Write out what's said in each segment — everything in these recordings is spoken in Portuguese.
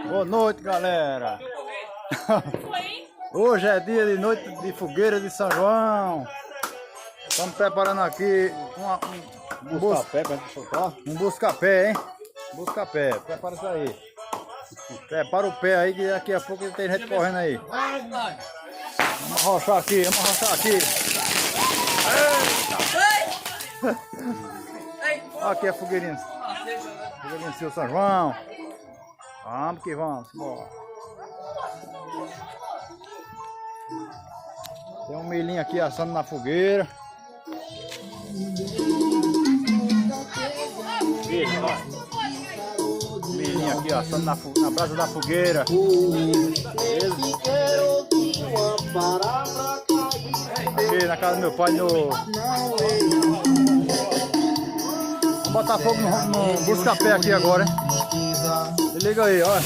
Boa noite, galera. Hoje é dia de noite de fogueira de São João. Estamos preparando aqui um busca-pé pra gente soltar. Um busca-pé, hein? Busca-pé, prepara isso aí. Prepara o pé aí que daqui a pouco tem gente correndo aí. Vamos arrochar aqui, vamos arrochar aqui. Aqui é a fogueirinha. Fogueirinha do seu São João. Vamos que vamos. Bora. Tem um milhinho aqui assando na fogueira. Milhinho aqui assando na brasa da fogueira. Aqui na casa do meu pai no... Vamos botar fogo no busca-pé aqui agora, hein? Se liga aí, ó.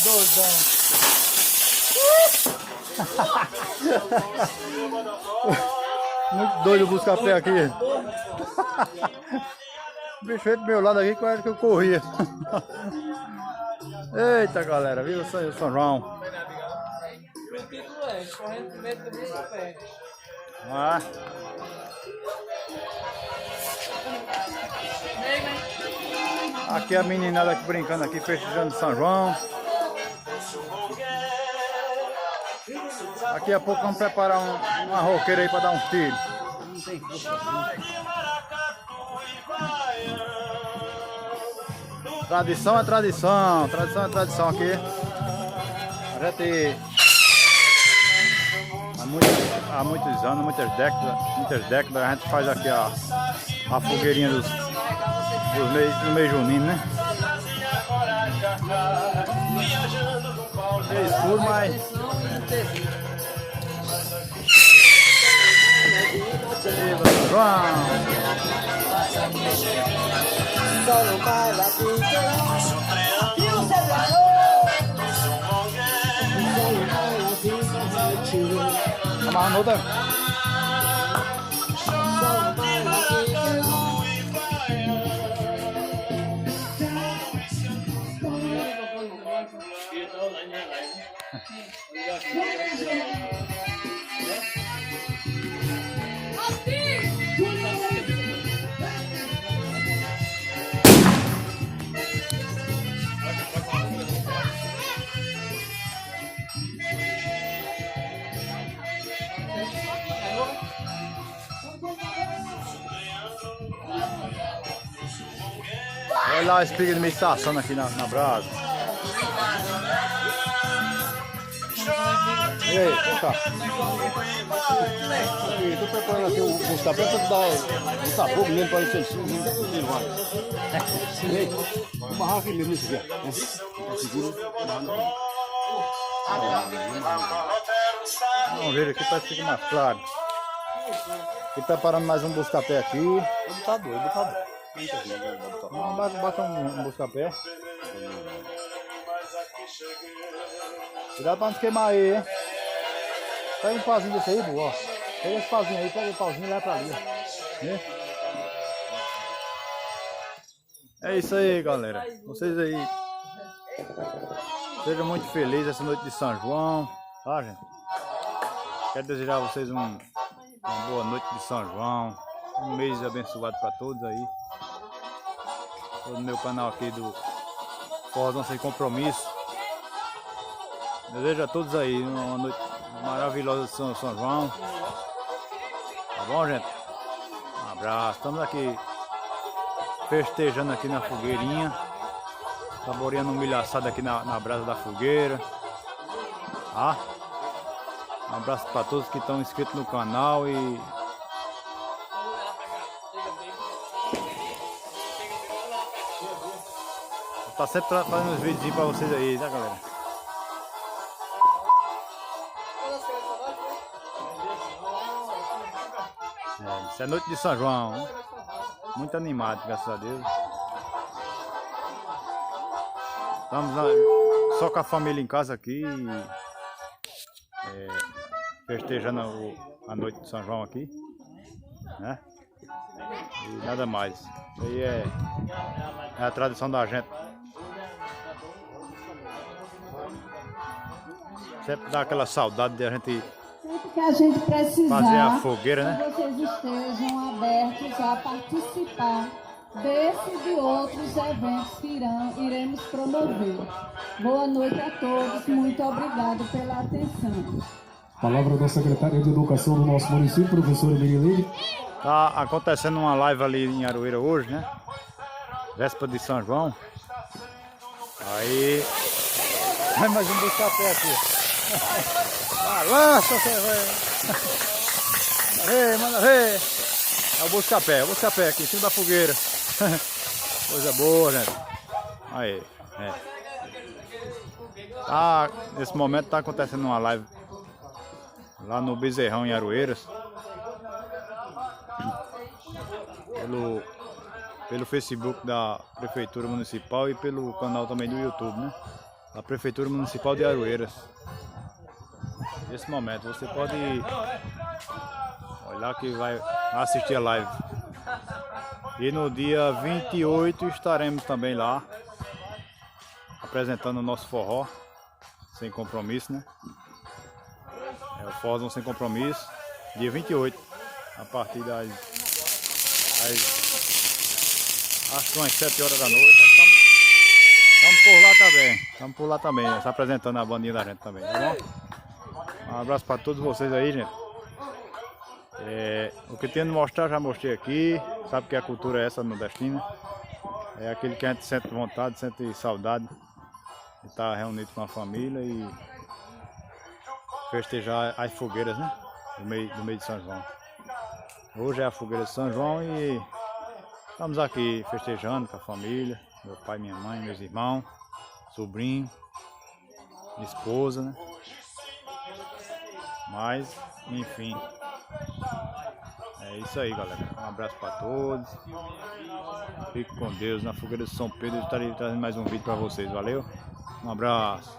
Doidão. Muito doido o busca-pé aqui. O bicho veio do meu lado aqui, quase que eu corria. Eita, galera, viu o São João? Ah. Aqui a meninada aqui brincando aqui, festejando São João. Daqui a pouco vamos preparar uma roqueira aí para dar uns tiros. Tradição é tradição, tradição é tradição aqui. A gente há muitos anos, muitas décadas a gente faz aqui a fogueirinha do mês junino, né? É escuro, mas amarrando outra. Olha lá a espiga de meio assando aqui na brasa. E aí, como tá? Estou preparando aqui o busca-pé para dar um sabor mesmo para ele ser ele vai. Vamos amarrar aqui mesmo esse aqui. Vamos ver aqui para ficar mais claro. Estou preparando mais um busca-pé aqui. Tá doido, tá doido. Bota um busca-pé. Cuidado pra não queimar aí, hein? Pega um pauzinho desse aí, boa. Pega esse pauzinho aí, pega o pauzinho e leva pra ali. É isso aí, galera. Vocês aí sejam muito felizes essa noite de São João, tá, gente? Quero desejar a vocês uma boa noite de São João. Um mês abençoado para todos aí. No meu canal aqui do Forrozão Sem Compromisso. Desejo a todos aí uma noite maravilhosa de São João. Tá bom, gente? Um abraço. Estamos aqui festejando aqui na fogueirinha. Saboreando um milho assado aqui na brasa da fogueira. Tá? Um abraço para todos que estão inscritos no canal e tá sempre fazendo os vídeos para vocês aí, tá, galera? Isso é noite de São João, hein? Muito animado, graças a Deus. Estamos só com a família em casa aqui. festejando a noite de São João aqui, né? E nada mais. Isso aí é a tradição da gente. Sempre dá aquela saudade de a gente Sempre que a gente precisar, fazer a fogueira, né? que vocês estejam abertos a participar desse e de outros eventos que iremos promover. Boa noite a todos, muito obrigado pela atenção. Palavra da secretária de Educação do nosso município, professora Mirilene. Tá acontecendo uma live ali em Aroeira hoje, né? Véspera de São João. Aí... Ai, mais um busca-pé aqui. Lança, você vai. Manda ver. É o busca-pé aqui em cima da fogueira. Coisa boa, gente. Aí, nesse momento tá acontecendo uma live lá no Bezerrão, em Aroeiras. Pelo Facebook da Prefeitura Municipal e pelo canal também do YouTube, né? Da Prefeitura Municipal de Aroeiras. Nesse momento você pode olhar que vai assistir a live. E no dia 28 estaremos também lá apresentando o nosso forró sem compromisso, né? É o Forró Sem Compromisso, dia 28, a partir acho que umas 7 horas da noite. Estamos por lá também, está apresentando a bandinha da gente também, tá bom? Um abraço para todos vocês aí, gente. O que tenho de mostrar, já mostrei aqui. Sabe que a cultura é essa nordestina. É aquele que a gente sente vontade, sente saudade de estar reunido com a família e festejar as fogueiras, né? Do meio de São João. Hoje é a fogueira de São João e estamos aqui festejando com a família. Meu pai, minha mãe, meus irmãos, sobrinho, minha esposa, né? Mas, enfim, é isso aí, galera. Um abraço para todos. Fique com Deus. Na fogueira de São Pedro eu estarei trazendo mais um vídeo para vocês. Valeu? Um abraço.